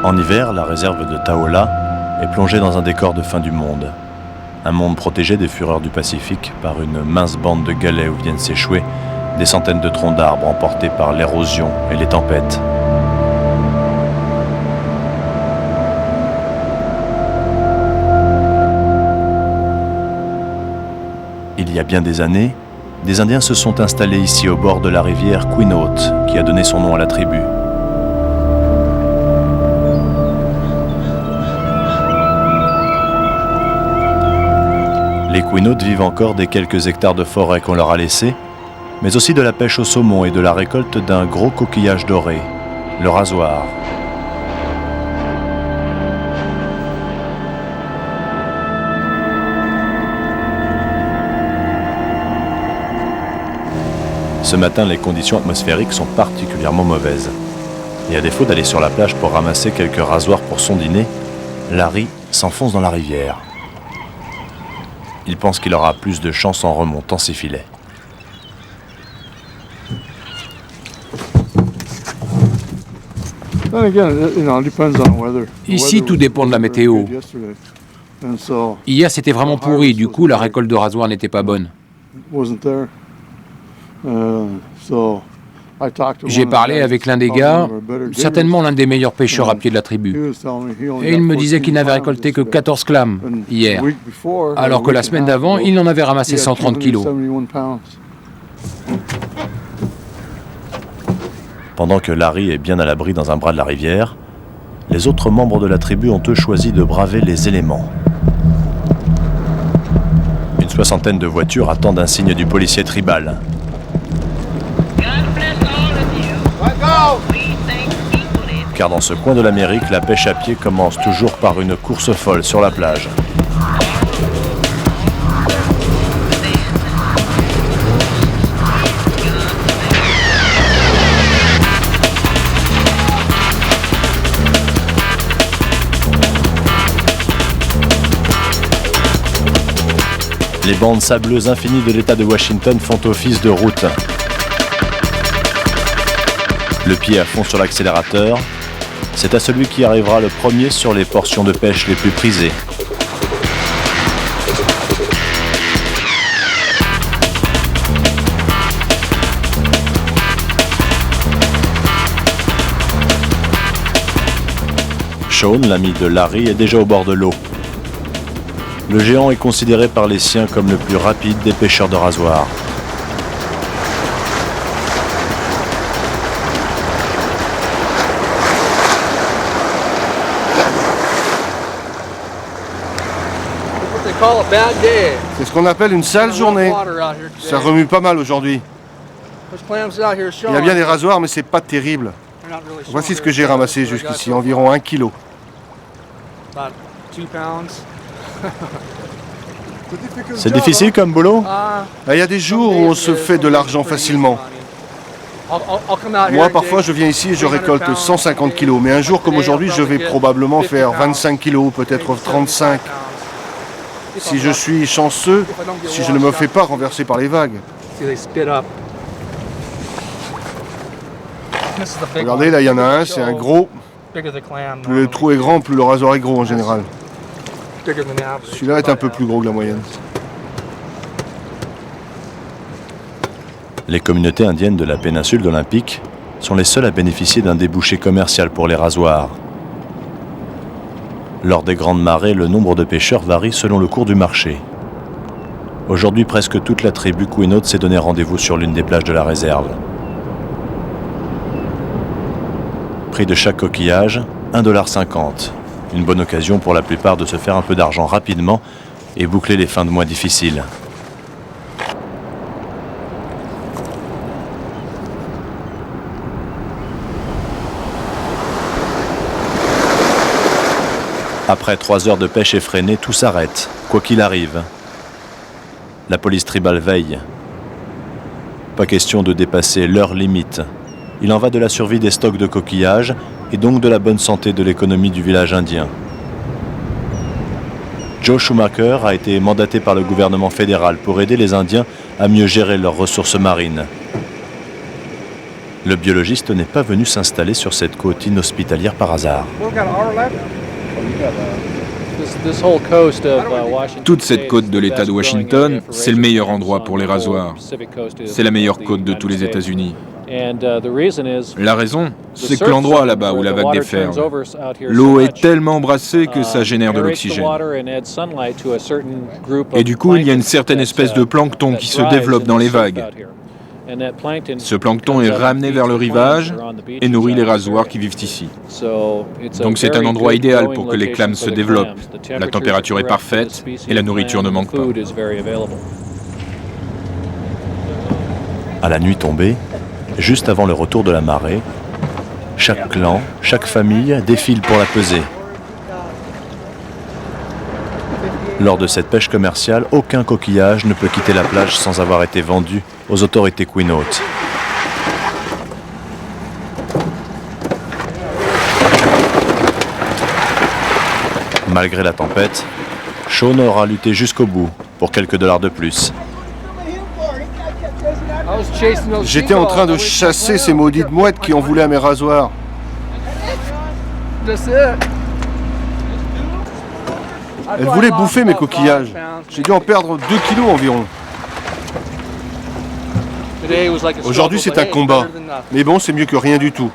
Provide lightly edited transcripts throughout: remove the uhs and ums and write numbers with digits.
En hiver, la réserve de Taola est plongée dans un décor de fin du monde. Un monde protégé des fureurs du Pacifique par une mince bande de galets où viennent s'échouer des centaines de troncs d'arbres emportés par l'érosion et les tempêtes. Il y a bien des années, des Indiens se sont installés ici au bord de la rivière Quinault, qui a donné son nom à la tribu. Les Quinault vivent encore des quelques hectares de forêt qu'on leur a laissés, mais aussi de la pêche au saumon et de la récolte d'un gros coquillage doré, le rasoir. Ce matin, les conditions atmosphériques sont particulièrement mauvaises. Et à défaut d'aller sur la plage pour ramasser quelques rasoirs pour son dîner, Larry s'enfonce dans la rivière. Il pense qu'il aura plus de chance en remontant ses filets. Ici, tout dépend de la météo. Hier, c'était vraiment pourri, du coup, la récolte de rasoir n'était pas bonne. J'ai parlé avec l'un des gars, certainement l'un des meilleurs pêcheurs à pied de la tribu. Et il me disait qu'il n'avait récolté que 14 clams hier, alors que la semaine d'avant, il en avait ramassé 130 kilos. Pendant que Larry est bien à l'abri dans un bras de la rivière, les autres membres de la tribu ont eux choisi de braver les éléments. Une soixantaine de voitures attendent un signe du policier tribal. Car dans ce coin de l'Amérique, la pêche à pied commence toujours par une course folle sur la plage. Les bandes sableuses infinies de l'État de Washington font office de route. Le pied à fond sur l'accélérateur, c'est à celui qui arrivera le premier sur les portions de pêche les plus prisées. Sean, l'ami de Larry, est déjà au bord de l'eau. Le géant est considéré par les siens comme le plus rapide des pêcheurs de rasoir. C'est ce qu'on appelle une sale journée. Ça remue pas mal aujourd'hui. Il y a bien des rasoirs, mais c'est pas terrible. Voici ce que j'ai ramassé jusqu'ici, environ 1 kilo. C'est difficile comme boulot ? Il y a des jours où on se fait de l'argent facilement. Moi, parfois, je viens ici et je récolte 150 kilos. Mais un jour comme aujourd'hui, je vais probablement faire 25 kilos, peut-être 35. Si je suis chanceux, si je ne me fais pas renverser par les vagues. Regardez, là, il y en a un, c'est un gros. Plus le trou est grand, plus le rasoir est gros en général. Celui-là est un peu plus gros que la moyenne. Les communautés indiennes de la péninsule olympique sont les seules à bénéficier d'un débouché commercial pour les rasoirs. Lors des grandes marées, le nombre de pêcheurs varie selon le cours du marché. Aujourd'hui, presque toute la tribu Quinault s'est donné rendez-vous sur l'une des plages de la réserve. Prix de chaque coquillage, 1,50 $. Une bonne occasion pour la plupart de se faire un peu d'argent rapidement et boucler les fins de mois difficiles. Après 3 heures de pêche effrénée, tout s'arrête, quoi qu'il arrive. La police tribale veille. Pas question de dépasser l'heure limite. Il en va de la survie des stocks de coquillages et donc de la bonne santé de l'économie du village indien. Joe Schumacher a été mandaté par le gouvernement fédéral pour aider les Indiens à mieux gérer leurs ressources marines. Le biologiste n'est pas venu s'installer sur cette côte inhospitalière par hasard. Toute cette côte de l'État de Washington, c'est le meilleur endroit pour les rasoirs. C'est la meilleure côte de tous les États-Unis. La raison, c'est que l'endroit là-bas où la vague déferle, l'eau est tellement brassée que ça génère de l'oxygène. Et du coup, il y a une certaine espèce de plancton qui se développe dans les vagues. Ce plancton est ramené vers le rivage et nourrit les rasoirs qui vivent ici. Donc c'est un endroit idéal pour que les clams se développent. La température est parfaite et la nourriture ne manque pas. À la nuit tombée, juste avant le retour de la marée, chaque clan, chaque famille défile pour la peser. Lors de cette pêche commerciale, aucun coquillage ne peut quitter la plage sans avoir été vendu aux autorités Quinault. Malgré la tempête, Sean aura lutté jusqu'au bout pour quelques dollars de plus. J'étais en train de chasser ces maudites mouettes qui en voulaient à mes rasoirs. Elles voulaient bouffer mes coquillages. J'ai dû en perdre 2 kilos environ. Aujourd'hui, c'est un combat. Mais bon, c'est mieux que rien du tout.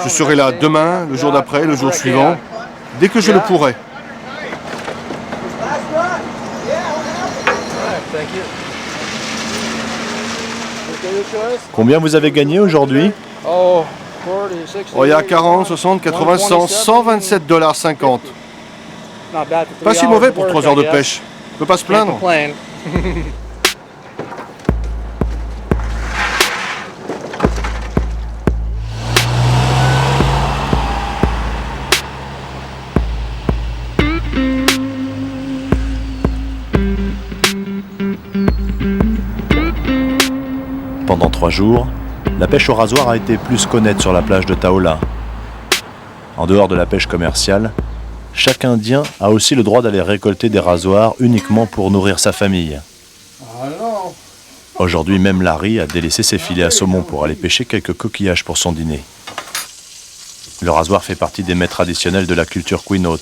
Je serai là demain, le jour d'après, le jour suivant, dès que je le pourrai. Combien vous avez gagné aujourd'hui? Oh, il y a 40, 60, 80, 100, 127,50 $. Pas si mauvais pour 3 heures de pêche. On peut pas se plaindre. Pendant 3 jours, la pêche au rasoir a été plus qu'honnête sur la plage de Taola. En dehors de la pêche commerciale, chaque Indien a aussi le droit d'aller récolter des rasoirs uniquement pour nourrir sa famille. Aujourd'hui, même Larry a délaissé ses filets à saumon pour aller pêcher quelques coquillages pour son dîner. Le rasoir fait partie des mets traditionnels de la culture Quinault.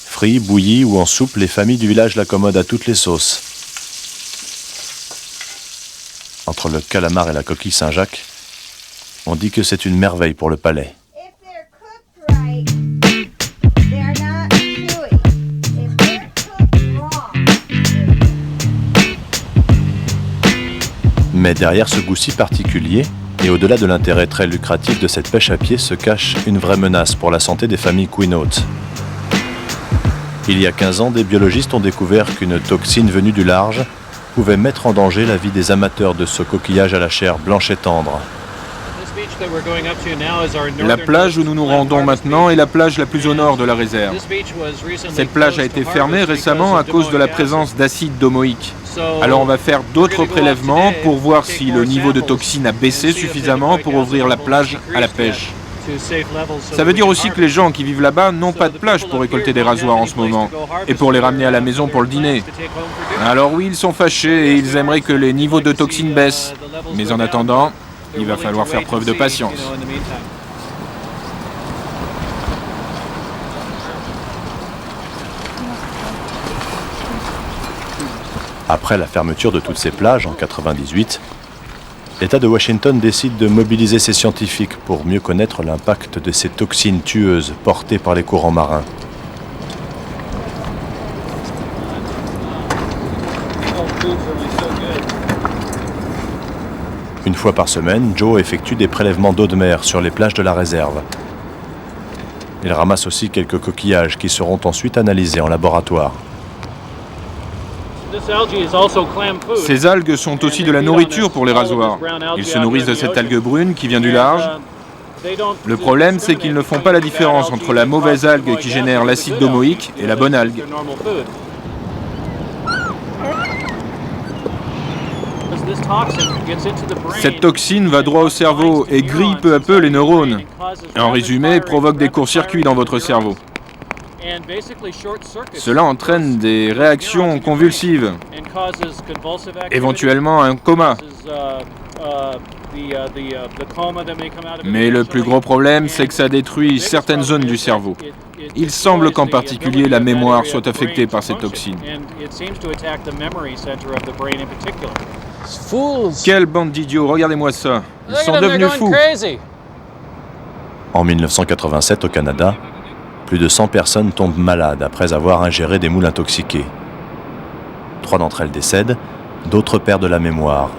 Frit, bouilli ou en soupe, les familles du village l'accommodent à toutes les sauces. Entre le calamar et la coquille Saint-Jacques, on dit que c'est une merveille pour le palais. Mais derrière ce goût si particulier, et au-delà de l'intérêt très lucratif de cette pêche à pied, se cache une vraie menace pour la santé des familles Quinault. Il y a 15 ans, des biologistes ont découvert qu'une toxine venue du large pouvait mettre en danger la vie des amateurs de ce coquillage à la chair blanche et tendre. La plage où nous nous rendons maintenant est la plage la plus au nord de la réserve. Cette plage a été fermée récemment à cause de la présence d'acide domoïque. Alors on va faire d'autres prélèvements pour voir si le niveau de toxine a baissé suffisamment pour ouvrir la plage à la pêche. Ça veut dire aussi que les gens qui vivent là-bas n'ont pas de plage pour récolter des rasoirs en ce moment et pour les ramener à la maison pour le dîner. Alors oui, ils sont fâchés et ils aimeraient que les niveaux de toxines baissent. Mais en attendant, il va falloir faire preuve de patience. Après la fermeture de toutes ces plages en 1998, l'État de Washington décide de mobiliser ses scientifiques pour mieux connaître l'impact de ces toxines tueuses portées par les courants marins. Une fois par semaine, Joe effectue des prélèvements d'eau de mer sur les plages de la réserve. Il ramasse aussi quelques coquillages qui seront ensuite analysés en laboratoire. Ces algues sont aussi de la nourriture pour les rasoirs. Ils se nourrissent de cette algue brune qui vient du large. Le problème, c'est qu'ils ne font pas la différence entre la mauvaise algue qui génère l'acide domoïque et la bonne algue. Cette toxine va droit au cerveau et grille peu à peu les neurones. En résumé, provoque des courts-circuits dans votre cerveau. Cela entraîne des réactions convulsives, éventuellement un coma. Mais le plus gros problème, c'est que ça détruit certaines zones du cerveau. Il semble qu'en particulier la mémoire soit affectée par ces toxines. Quelle bande d'idiots, regardez-moi ça. Ils sont devenus fous. En 1987, au Canada, plus de 100 personnes tombent malades après avoir ingéré des moules intoxiquées. 3 d'entre elles décèdent, d'autres perdent la mémoire.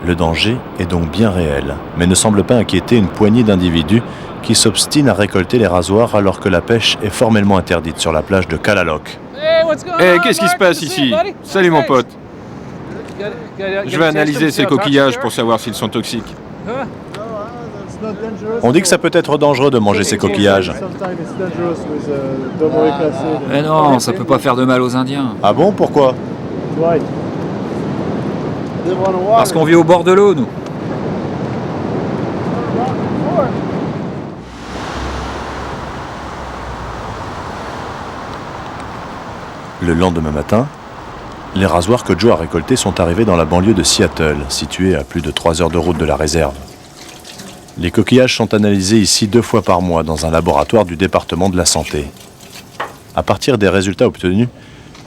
Le danger est donc bien réel, mais ne semble pas inquiéter une poignée d'individus qui s'obstinent à récolter les rasoirs alors que la pêche est formellement interdite sur la plage de Kalaloch. Hé, qu'est-ce qui se passe ici? Salut mon pote. Je vais analyser ces coquillages pour savoir s'ils sont toxiques. On dit que ça peut être dangereux de manger ces coquillages. Mais non, ça peut pas faire de mal aux Indiens. Ah bon, pourquoi? Parce qu'on vit au bord de l'eau, nous. Le lendemain matin, les rasoirs que Joe a récoltés sont arrivés dans la banlieue de Seattle, située à plus de 3 heures de route de la réserve. Les coquillages sont analysés ici 2 fois par mois dans un laboratoire du département de la santé. À partir des résultats obtenus,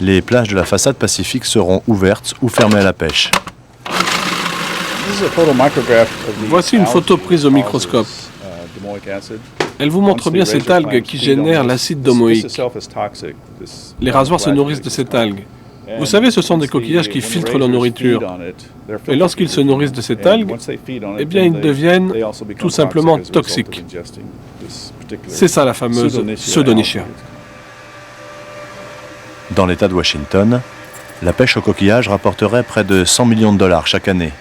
les plages de la façade pacifique seront ouvertes ou fermées à la pêche. Voici une photo prise au microscope. Elle vous montre bien cette algue qui génère l'acide domoïque. Les rasoirs se nourrissent de cette algue. Vous savez, ce sont des coquillages qui filtrent leur nourriture. Et lorsqu'ils se nourrissent de cette algue, eh bien, ils deviennent tout simplement toxiques. C'est ça la fameuse pseudonychia. Dans l'État de Washington, la pêche aux coquillages rapporterait près de 100 millions de dollars chaque année.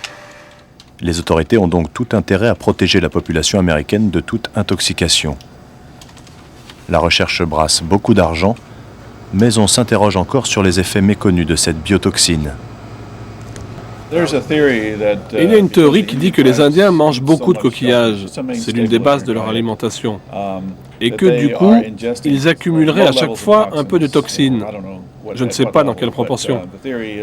Les autorités ont donc tout intérêt à protéger la population américaine de toute intoxication. La recherche brasse beaucoup d'argent, mais on s'interroge encore sur les effets méconnus de cette biotoxine. Il y a une théorie qui dit que les Indiens mangent beaucoup de coquillages. C'est l'une des bases de leur alimentation. Et que du coup, ils accumuleraient à chaque fois un peu de toxines. Je ne sais pas dans quelle proportion.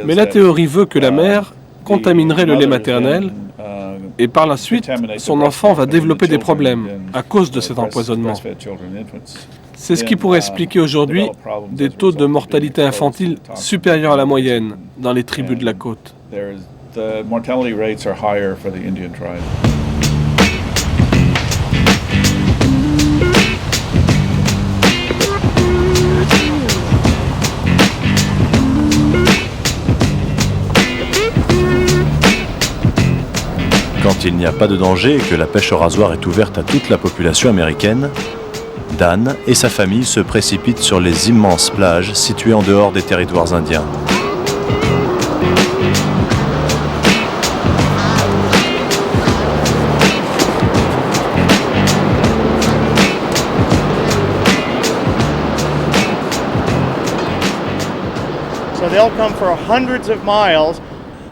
Mais la théorie veut que la mère contaminerait le lait maternel et par la suite, son enfant va développer des problèmes à cause de cet empoisonnement. C'est ce qui pourrait expliquer aujourd'hui des taux de mortalité infantile supérieurs à la moyenne dans les tribus de la côte. Quand il n'y a pas de danger et que la pêche au rasoir est ouverte à toute la population américaine, Dan et sa famille se précipitent sur les immenses plages situées en dehors des territoires indiens.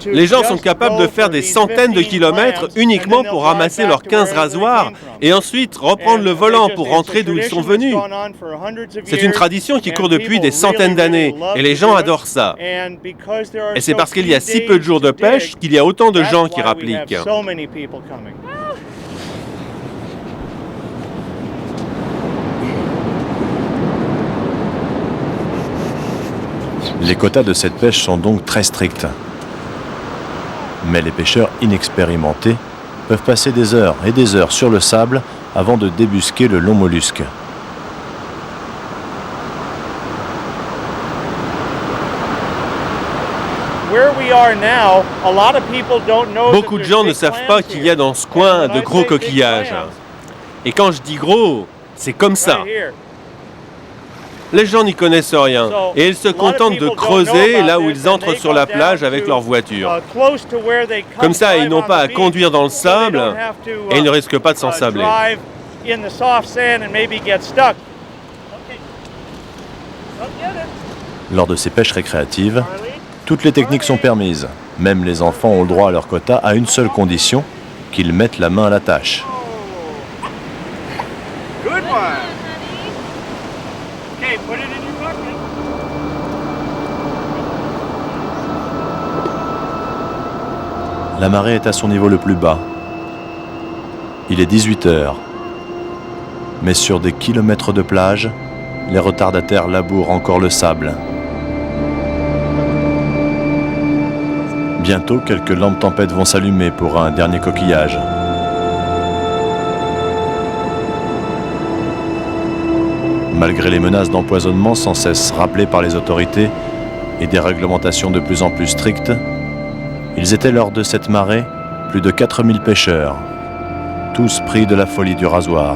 Les gens sont capables de faire des centaines de kilomètres uniquement pour ramasser leurs 15 rasoirs et ensuite reprendre le volant pour rentrer d'où ils sont venus. C'est une tradition qui court depuis des centaines d'années et les gens adorent ça. Et c'est parce qu'il y a si peu de jours de pêche qu'il y a autant de gens qui rappliquent. Les quotas de cette pêche sont donc très stricts. Mais les pêcheurs inexpérimentés peuvent passer des heures et des heures sur le sable avant de débusquer le long mollusque. Beaucoup de gens ne savent pas qu'il y a dans ce coin de gros coquillages. Et quand je dis gros, c'est comme ça. Les gens n'y connaissent rien et ils se contentent de creuser là où ils entrent sur la plage avec leur voiture. Comme ça, ils n'ont pas à conduire dans le sable et ils ne risquent pas de s'ensabler. Lors de ces pêches récréatives, toutes les techniques sont permises. Même les enfants ont le droit à leur quota à une seule condition, qu'ils mettent la main à la tâche. La marée est à son niveau le plus bas. Il est 18 heures. Mais sur des kilomètres de plage, les retardataires labourent encore le sable. Bientôt, quelques lampes tempête vont s'allumer pour un dernier coquillage. Malgré les menaces d'empoisonnement sans cesse rappelées par les autorités et des réglementations de plus en plus strictes, ils étaient lors de cette marée plus de 4000 pêcheurs, tous pris de la folie du rasoir.